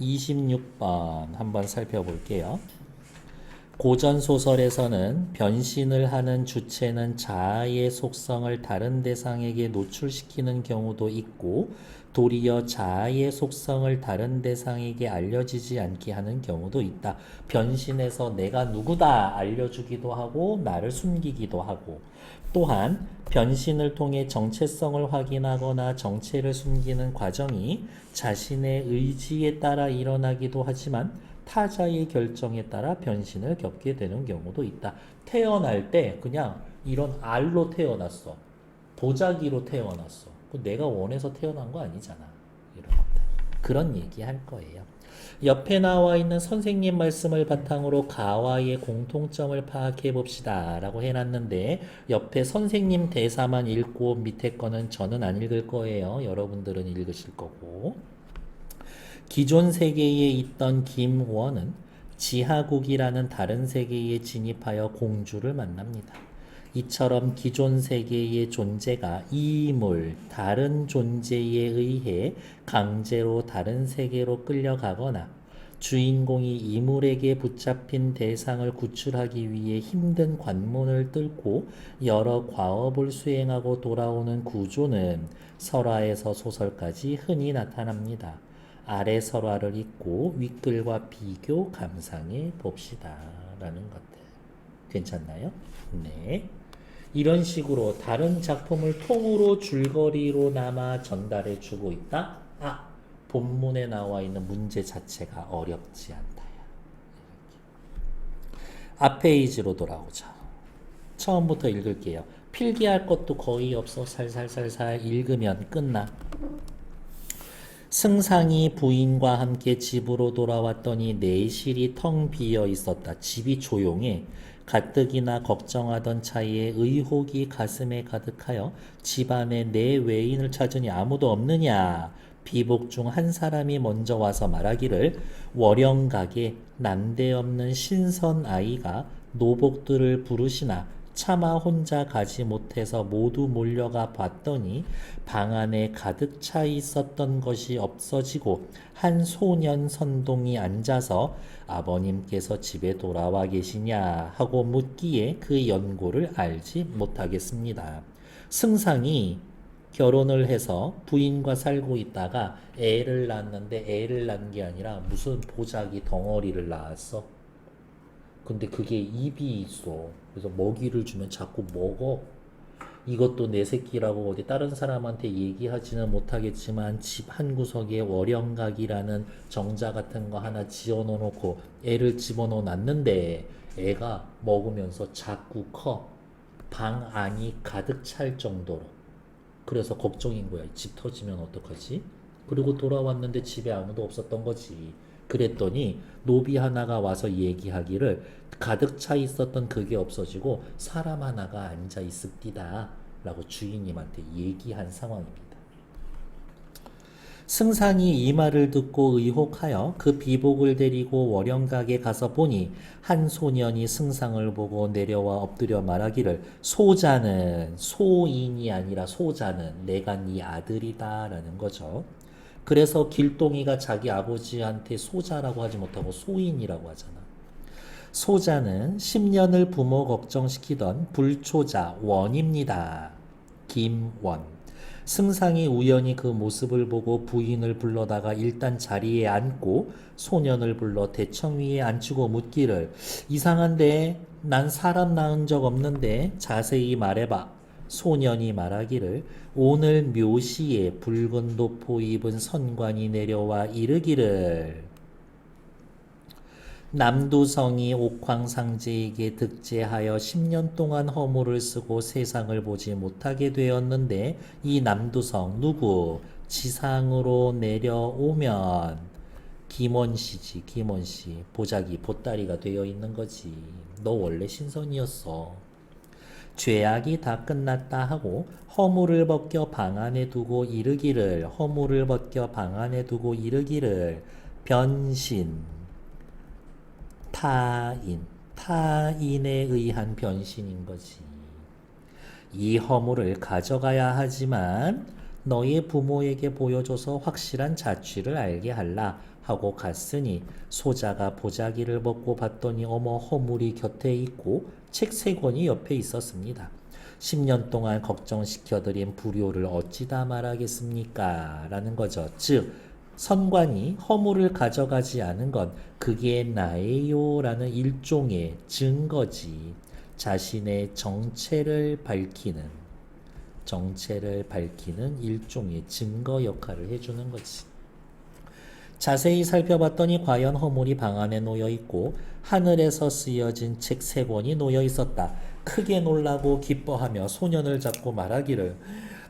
26번 한번 살펴볼게요. 고전 소설에서는 변신을 하는 주체는 자아의 속성을 다른 대상에게 노출시키는 경우도 있고 도리어 자아의 속성을 다른 대상에게 알려지지 않게 하는 경우도 있다. 변신해서 내가 누구다 알려주기도 하고 나를 숨기기도 하고 또한 변신을 통해 정체성을 확인하거나 정체를 숨기는 과정이 자신의 의지에 따라 일어나기도 하지만 타자의 결정에 따라 변신을 겪게 되는 경우도 있다. 태어날 때 그냥 이런 알로 태어났어. 보자기로 태어났어. 내가 원해서 태어난 거 아니잖아. 이런 것들. 그런 얘기 할 거예요. 옆에 나와 있는 선생님 말씀을 바탕으로 가와의 공통점을 파악해 봅시다 라고 해놨는데 옆에 선생님 대사만 읽고 밑에 거는 저는 안 읽을 거예요. 여러분들은 읽으실 거고. 기존 세계에 있던 김원은 지하국이라는 다른 세계에 진입하여 공주를 만납니다. 이처럼 기존 세계의 존재가 이물, 다른 존재에 의해 강제로 다른 세계로 끌려가거나 주인공이 이물에게 붙잡힌 대상을 구출하기 위해 힘든 관문을 뚫고 여러 과업을 수행하고 돌아오는 구조는 설화에서 소설까지 흔히 나타납니다. 아래 설화를 읽고 윗글과 비교 감상해 봅시다 라는 것들 괜찮나요? 네. 이런 식으로 다른 작품을 통으로 줄거리로 남아 전달해 주고 있다. 본문에 나와 있는 문제 자체가 어렵지 않다. 앞 페이지로 돌아오자. 처음부터 읽을게요. 필기할 것도 거의 없어. 살살살살 읽으면 끝나. 승상이 부인과 함께 집으로 돌아왔더니 내실이 텅 비어 있었다. 집이 조용해. 가뜩이나 걱정하던 차이에 의혹이 가슴에 가득하여 집안에 내 외인을 찾으니 아무도 없느냐. 비복 중 한 사람이 먼저 와서 말하기를 월영각에 난데없는 신선 아이가 노복들을 부르시나 차마 혼자 가지 못해서 모두 몰려가 봤더니 방 안에 가득 차 있었던 것이 없어지고 한 소년 선동이 앉아서 아버님께서 집에 돌아와 계시냐 하고 묻기에 그 연고를 알지 못하겠습니다. 승상이 결혼을 해서 부인과 살고 있다가 애를 낳았는데 애를 낳은 게 아니라 무슨 보자기 덩어리를 낳았어. 근데 그게 입이 있어. 그래서 먹이를 주면 자꾸 먹어. 이것도 내 새끼라고 어디 다른 사람한테 얘기하지는 못하겠지만 집 한 구석에 월영각이라는 정자 같은 거 하나 지어놓고 애를 집어넣어 놨는데 애가 먹으면서 자꾸 커. 방 안이 가득 찰 정도로. 그래서 걱정인 거야. 집 터지면 어떡하지? 그리고 돌아왔는데 집에 아무도 없었던 거지. 그랬더니 노비 하나가 와서 얘기하기를 가득 차 있었던 그게 없어지고 사람 하나가 앉아 있습니다 라고 주인님한테 얘기한 상황입니다. 승상이 이 말을 듣고 의혹하여 그 비복을 데리고 월영각에 가서 보니 한 소년이 승상을 보고 내려와 엎드려 말하기를 소자는 소인이 아니라 소자는 내가 네 아들이다 라는 거죠. 그래서 길동이가 자기 아버지한테 소자라고 하지 못하고 소인이라고 하잖아. 소자는 10년을 부모 걱정시키던 불초자 원입니다. 김원. 승상이 우연히 그 모습을 보고 부인을 불러다가 일단 자리에 앉고 소년을 불러 대청 위에 앉히고 묻기를 이상한데 난 사람 낳은 적 없는데 자세히 말해봐. 소년이 말하기를 오늘 묘시에 붉은 도포 입은 선관이 내려와 이르기를 남두성이 옥황상제에게 득제하여 10년 동안 허물을 쓰고 세상을 보지 못하게 되었는데 이 남두성 누구 지상으로 내려오면 김원씨지. 김원씨 보자기 보따리가 되어 있는 거지. 너 원래 신선이었어. 죄악이 다 끝났다 하고 허물을 벗겨 방 안에 두고 이르기를 허물을 벗겨 방 안에 두고 이르기를 변신 타인에 의한 변신인 거지. 이 허물을 가져가야 하지만 너의 부모에게 보여줘서 확실한 자취를 알게 할라 하고 갔으니 소자가 보자기를 벗고 봤더니 어머 허물이 곁에 있고 책 3권이 옆에 있었습니다. 10년 동안 걱정시켜드린 불효를 어찌다 말하겠습니까? 라는 거죠. 즉 선관이 허물을 가져가지 않은 건 그게 나예요 라는 일종의 증거지. 자신의 정체를 밝히는 일종의 증거 역할을 해주는 거지. 자세히 살펴봤더니 과연 허물이 방 안에 놓여 있고 하늘에서 쓰여진 책 3권이 놓여 있었다. 크게 놀라고 기뻐하며 소년을 잡고 말하기를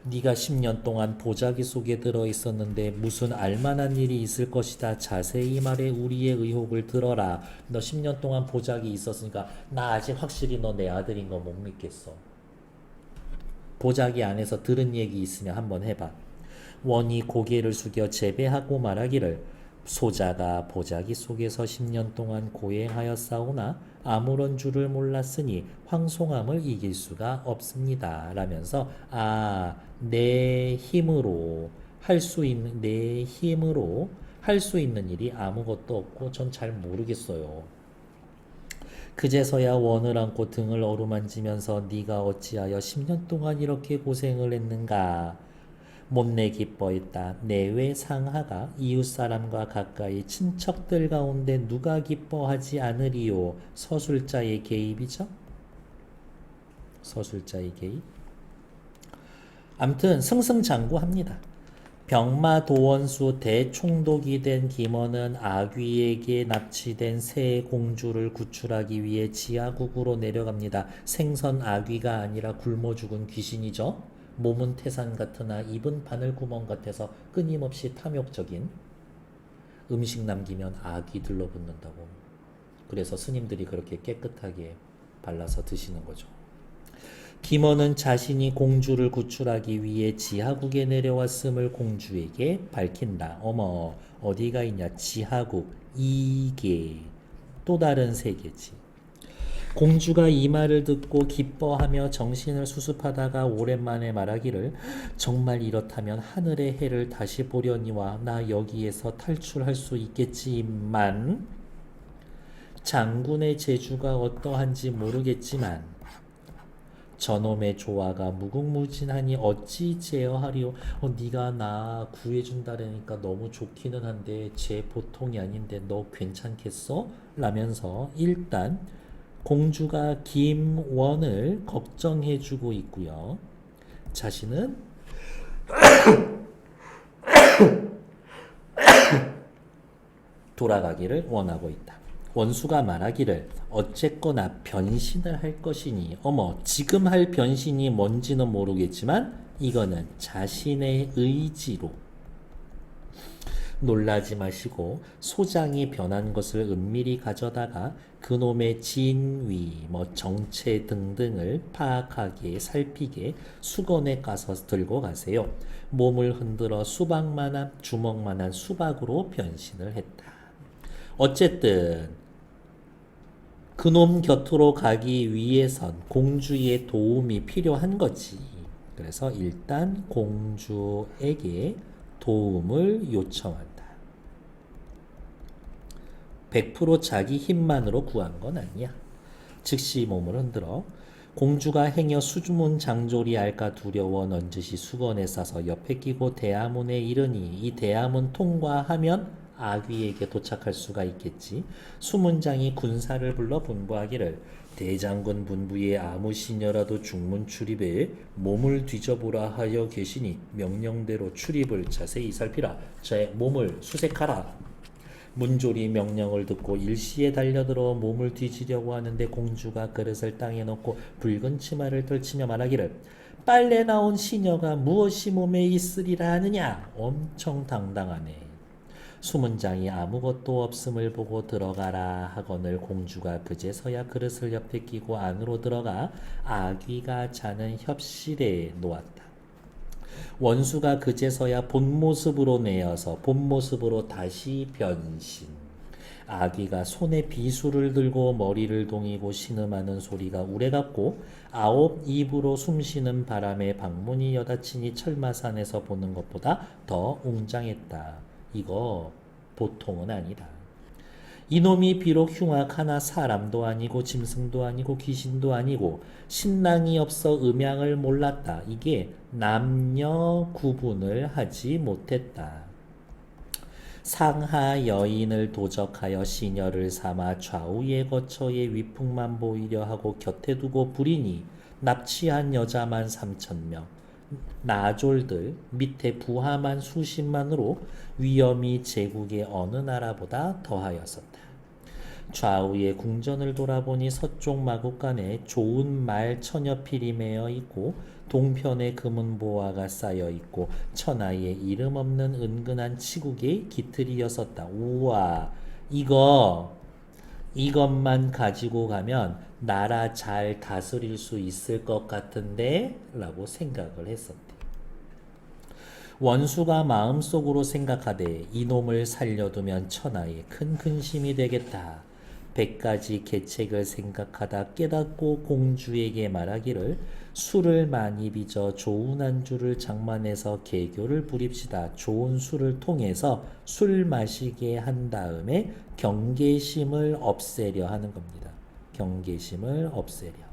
네가 10년 동안 보자기 속에 들어 있었는데 무슨 알만한 일이 있을 것이다. 자세히 말해 우리의 의혹을 들어라. 너 10년 동안 보자기 있었으니까 나 아직 확실히 너 내 아들인 거 못 믿겠어. 보자기 안에서 들은 얘기 있으면 한번 해봐. 원이 고개를 숙여 재배하고 말하기를 소자가 보자기 속에서 10년 동안 고행하였사오나 아무런 줄을 몰랐으니 황송함을 이길 수가 없습니다. 라면서 내 힘으로 할 수 있는 일이 아무것도 없고 전 잘 모르겠어요. 그제서야 원을 안고 등을 어루만지면서 네가 어찌하여 10년 동안 이렇게 고생을 했는가. 못내 기뻐했다. 내외 상하가 이웃사람과 가까이 친척들 가운데 누가 기뻐하지 않으리요. 서술자의 개입이죠. 서술자의 개입. 암튼 승승장구합니다. 병마도원수 대총독이 된 김원은 아귀에게 납치된 새 공주를 구출하기 위해 지하국으로 내려갑니다. 생선 아귀가 아니라 굶어 죽은 귀신이죠. 몸은 태산 같으나 입은 바늘구멍 같아서 끊임없이 탐욕적인. 음식 남기면 아귀 들러붙는다고. 그래서 스님들이 그렇게 깨끗하게 발라서 드시는 거죠. 김원은 자신이 공주를 구출하기 위해 지하국에 내려왔음을 공주에게 밝힌다. 어머, 어디가 있냐? 지하국, 이계, 또 다른 세계지. 공주가 이 말을 듣고 기뻐하며 정신을 수습하다가 오랜만에 말하기를 정말 이렇다면 하늘의 해를 다시 보려니와 나 여기에서 탈출할 수 있겠지만 장군의 재주가 어떠한지 모르겠지만 저놈의 조화가 무궁무진하니 어찌 제어하리요. 네가 나 구해준다라니까 너무 좋기는 한데 쟤 보통이 아닌데 너 괜찮겠어? 라면서 일단 공주가 김원을 걱정해주고 있고요. 자신은 돌아가기를 원하고 있다. 원수가 말하기를 어쨌거나 변신을 할 것이니 어머 지금 할 변신이 뭔지는 모르겠지만 이거는 자신의 의지로 놀라지 마시고 소장이 변한 것을 은밀히 가져다가 그놈의 진위, 정체 등등을 파악하게 살피게 수건에 까서 들고 가세요. 몸을 흔들어 수박만한 주먹만한 수박으로 변신을 했다. 어쨌든 그놈 곁으로 가기 위해선 공주의 도움이 필요한 거지. 그래서 일단 공주에게 도움을 요청한다. 100% 자기 힘만으로 구한 건 아니야. 즉시 몸을 흔들어 공주가 행여 수주문 장졸이 할까 두려워 넌지시 수건에 싸서 옆에 끼고 대하문에 이르니 이 대하문 통과하면 아귀에게 도착할 수가 있겠지. 수문장이 군사를 불러 분부하기를 대장군 분부에 아무 시녀라도 중문 출입에 몸을 뒤져보라 하여 계시니 명령대로 출입을 자세히 살피라. 제 몸을 수색하라. 문졸이 명령을 듣고 일시에 달려들어 몸을 뒤지려고 하는데 공주가 그릇을 땅에 넣고 붉은 치마를 떨치며 말하기를 빨래 나온 시녀가 무엇이 몸에 있으리라 하느냐. 엄청 당당하네. 수문장이 아무것도 없음을 보고 들어가라 하거늘 공주가 그제서야 그릇을 옆에 끼고 안으로 들어가 아귀가 자는 협실에 놓았다. 원수가 그제서야 본 모습으로 내어서 본 모습으로 다시 변신. 아귀가 손에 비수를 들고 머리를 동이고 신음하는 소리가 우레같고 9 입으로 숨쉬는 바람에 방문이 여닫히니 철마산에서 보는 것보다 더 웅장했다. 이거 보통은 아니다. 이놈이 비록 흉악하나 사람도 아니고 짐승도 아니고 귀신도 아니고 신랑이 없어 음양을 몰랐다. 이게 남녀 구분을 하지 못했다. 상하 여인을 도적하여 시녀를 삼아 좌우의 거처에 위풍만 보이려 하고 곁에 두고 부리니 납치한 여자만 3,000명, 나졸들 밑에 부하만 수십만으로 위엄이 제국의 어느 나라보다 더하였었다. 좌우의 궁전을 돌아보니 서쪽 마국간에 좋은 말 천여 필이 매어 있고 동편에 금은 보화가 쌓여 있고 천하에 이름 없는 은근한 치국의 깃들이었었다. 우와, 이것만 가지고 가면 나라 잘 다스릴 수 있을 것 같은데 라고 생각을 했었대. 원수가 마음속으로 생각하되 이놈을 살려두면 천하에 큰 근심이 되겠다. 100가지 계책을 생각하다 깨닫고 공주에게 말하기를 술을 많이 빚어 좋은 안주를 장만해서 계교를 부립시다. 좋은 술을 통해서 술 마시게 한 다음에 경계심을 없애려 하는 겁니다. 경계심을 없애려.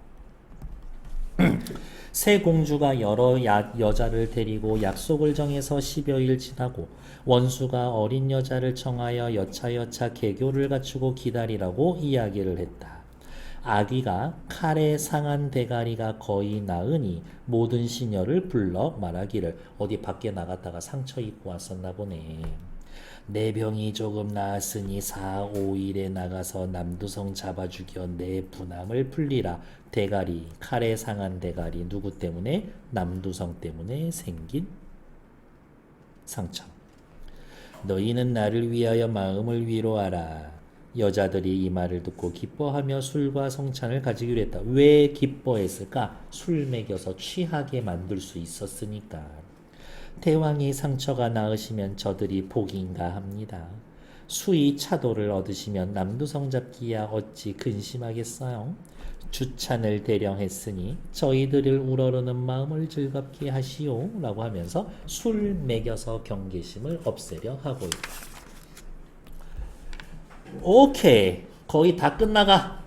새 공주가 여러 여자를 데리고 약속을 정해서 10여일 지나고 원수가 어린 여자를 청하여 여차여차 계교를 갖추고 기다리라고 이야기를 했다. 아귀가 칼에 상한 대가리가 거의 나으니 모든 시녀를 불러 말하기를 어디 밖에 나갔다가 상처 입고 왔었나 보네. 내 병이 조금 나았으니 4, 5일에 나가서 남두성 잡아 죽여 내 분함을 풀리라. 대가리, 칼에 상한 대가리 누구 때문에? 남두성 때문에 생긴 상처. 너희는 나를 위하여 마음을 위로하라. 여자들이 이 말을 듣고 기뻐하며 술과 성찬을 가지기로 했다. 왜 기뻐했을까? 술 먹여서 취하게 만들 수 있었으니까. 대왕이 상처가 나으시면 저들이 복인가 합니다. 수의 차도를 얻으시면 남두성 잡기야 어찌 근심하겠어요? 주찬을 대령했으니 저희들을 우러르는 마음을 즐겁게 하시오 라고 하면서 술 먹여서 경계심을 없애려 하고 있다. 오케이, 거의 다 끝나가.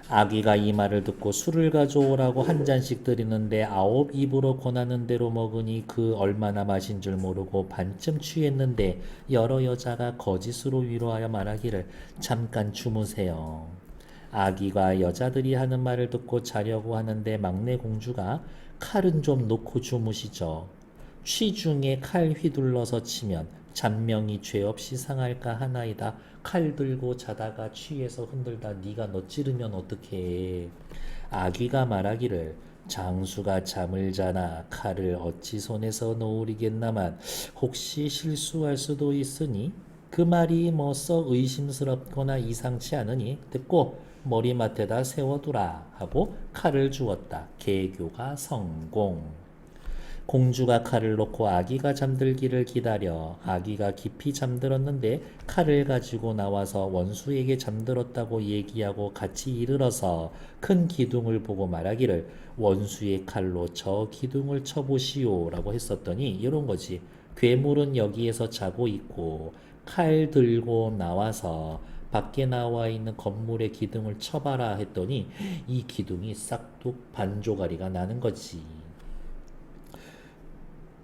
아귀가 이 말을 듣고 술을 가져오라고 한 잔씩 드리는데 9 입으로 권하는 대로 먹으니 그 얼마나 마신 줄 모르고 반쯤 취했는데 여러 여자가 거짓으로 위로하여 말하기를 잠깐 주무세요. 아귀가 여자들이 하는 말을 듣고 자려고 하는데 막내 공주가 칼은 좀 놓고 주무시죠. 취중에 칼 휘둘러서 치면 잔명이 죄 없이 상할까 하나이다. 칼 들고 자다가 취해서 흔들다 네가 너 찌르면 어떡해. 아귀가 말하기를 장수가 잠을 자나 칼을 어찌 손에서 놓으리겠나만 혹시 실수할 수도 있으니 그 말이 뭐 썩 의심스럽거나 이상치 않으니 듣고 머리맡에다 세워두라 하고 칼을 주었다. 계교가 성공. 공주가 칼을 놓고 아기가 잠들기를 기다려 아기가 깊이 잠들었는데 칼을 가지고 나와서 원수에게 잠들었다고 얘기하고 같이 이르러서 큰 기둥을 보고 말하기를 원수의 칼로 저 기둥을 쳐보시오 라고 했었더니 이런 거지. 괴물은 여기에서 자고 있고 칼 들고 나와서 밖에 나와 있는 건물의 기둥을 쳐봐라 했더니 이 기둥이 싹둑 반조가리가 나는 거지.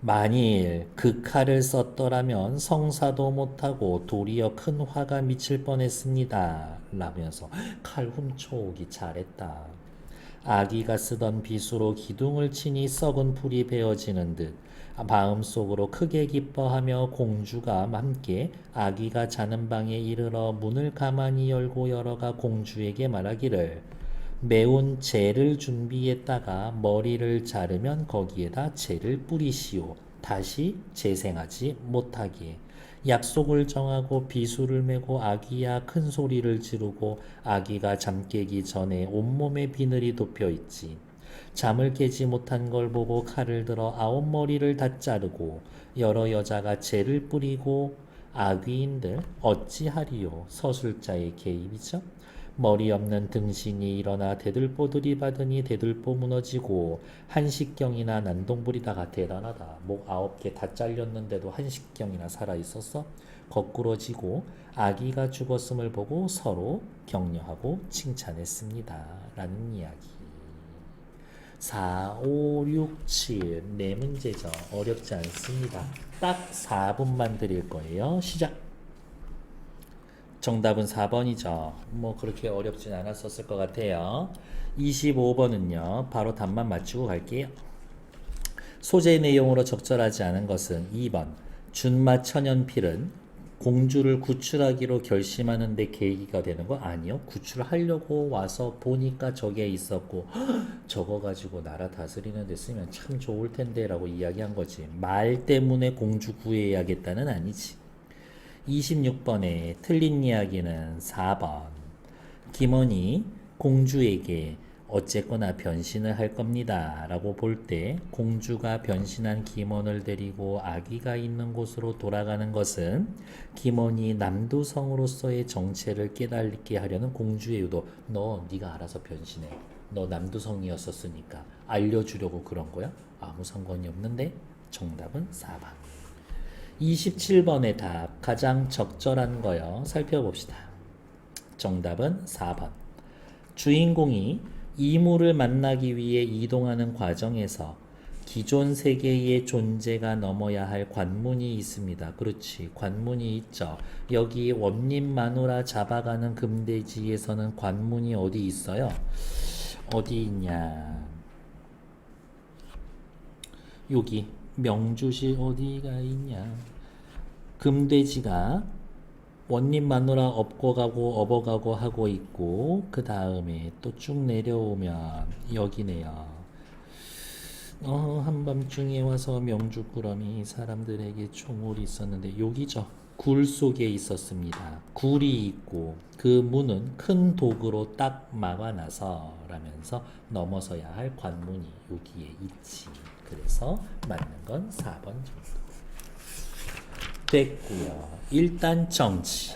만일 그 칼을 썼더라면 성사도 못하고 도리어 큰 화가 미칠 뻔했습니다. 라면서 칼 훔쳐오기 잘했다. 아기가 쓰던 빗으로 기둥을 치니 썩은 풀이 베어지는 듯 마음속으로 크게 기뻐하며 공주가 함께 아기가 자는 방에 이르러 문을 가만히 열고 열어가 공주에게 말하기를 매운 재를 준비했다가 머리를 자르면 거기에다 재를 뿌리시오. 다시 재생하지 못하게. 약속을 정하고 비수를 메고 아기야 큰 소리를 지르고 아기가 잠 깨기 전에 온몸에 비늘이 돋혀 있지. 잠을 깨지 못한 걸 보고 칼을 들어 9 머리를 다 자르고 여러 여자가 재를 뿌리고 아귀인들 어찌하리요. 서술자의 개입이죠. 머리 없는 등신이 일어나 대들보들이 받으니 대들보 무너지고 한식경이나 난동불이다가 대단하다. 목 9개 다 잘렸는데도 한식경이나 살아있었어? 거꾸러지고 아기가 죽었음을 보고 서로 격려하고 칭찬했습니다. 라는 이야기. 4, 5, 6, 7 네 문제죠. 어렵지 않습니다. 딱 4분만 드릴 거예요. 시작. 정답은 4번이죠. 뭐 그렇게 어렵진 않았었을 것 같아요. 25번은요. 바로 답만 맞추고 갈게요. 소재 내용으로 적절하지 않은 것은 2번. 준마 천연필은 공주를 구출하기로 결심하는 데 계기가 되는 거 아니요. 구출하려고 와서 보니까 저게 있었고 저거 가지고 나라 다스리는 데 쓰면 참 좋을 텐데 라고 이야기한 거지. 말 때문에 공주 구해야겠다는 아니지. 26번에 틀린 이야기는 4번. 김원이 공주에게 어쨌거나 변신을 할 겁니다 라고 볼 때 공주가 변신한 김원을 데리고 아기가 있는 곳으로 돌아가는 것은 김원이 남두성으로서의 정체를 깨닫게 하려는 공주의 의도. 너 네가 알아서 변신해. 너 남두성이었었으니까 알려주려고 그런 거야? 아무 상관이 없는데. 정답은 4번. 27번의 답 가장 적절한 거요. 살펴봅시다. 정답은 4번. 주인공이 이물을 만나기 위해 이동하는 과정에서 기존 세계의 존재가 넘어야 할 관문이 있습니다. 그렇지. 관문이 있죠. 여기 원님 마누라 잡아가는 금돼지에서는 관문이 어디 있어요? 어디 있냐? 여기 명주시 어디가 있냐? 금돼지가 원님 마누라 업고가고 업어가고 하고 있고 그 다음에 또 쭉 내려오면 여기네요. 한밤중에 와서 명주꾸러미 사람들에게 총울이 있었는데 여기죠. 굴 속에 있었습니다. 굴이 있고 그 문은 큰 도구로 딱 막아놔서 라면서 넘어서야 할 관문이 여기에 있지. 그래서 맞는 건 4번 정도 됐고요. 일단 정치.